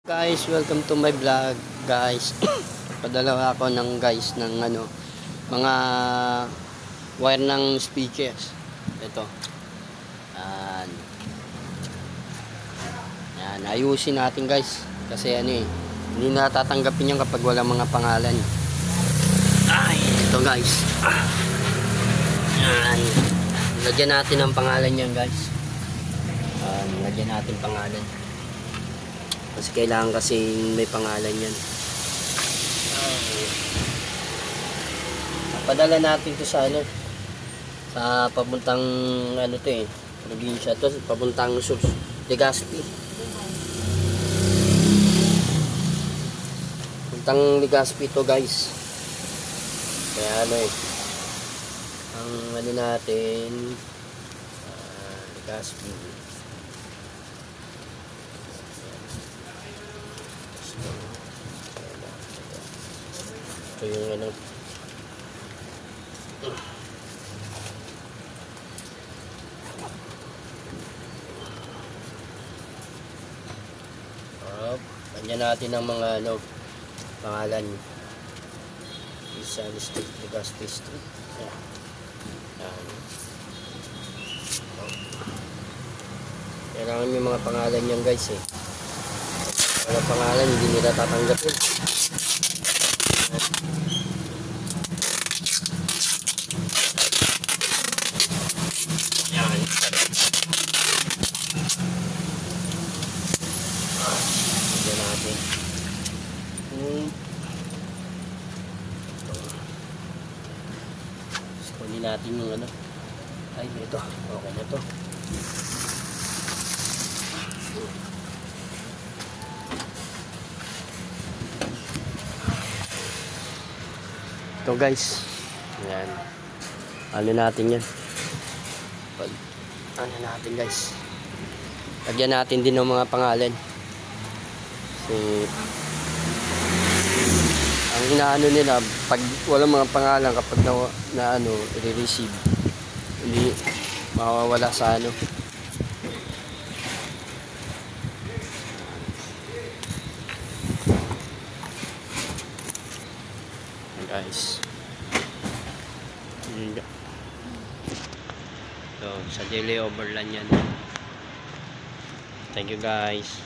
Guys, welcome to my vlog, guys. Padala ako ng mga wire ng speakers. Ito. Yan, ayusin natin, guys. Kasi hindi natatanggapin yan kapag walang mga pangalan. Ay, ito, guys. Yan. Lagyan natin ang pangalan yan, guys. Lagyan natin pangalan. Kasi kailangan may pangalan yan. Padala natin to sa sa papuntang probinsya to, papuntang Legazpi. Papuntang Legazpi to, guys. Kaya ang natin Legazpi. Ito yung kanya natin ang mga pangalan. Isa Street, Legazpi Street. Yan. Kailangan yung mga pangalan yan, guys, wala pangalan, hindi nila tatanggapin. Yan. Yan natin. Kunin natin yung ay, ito. Okay na to. Ito, guys. Yan. Natin yan. Natin, guys. Lagyan natin din ng mga pangalan. Kasi ang inaano nila, pag walang mga pangalan, kapag i-receive, hindi mawawala sa guys. So, sa Daily Overland yan. Thank you, guys.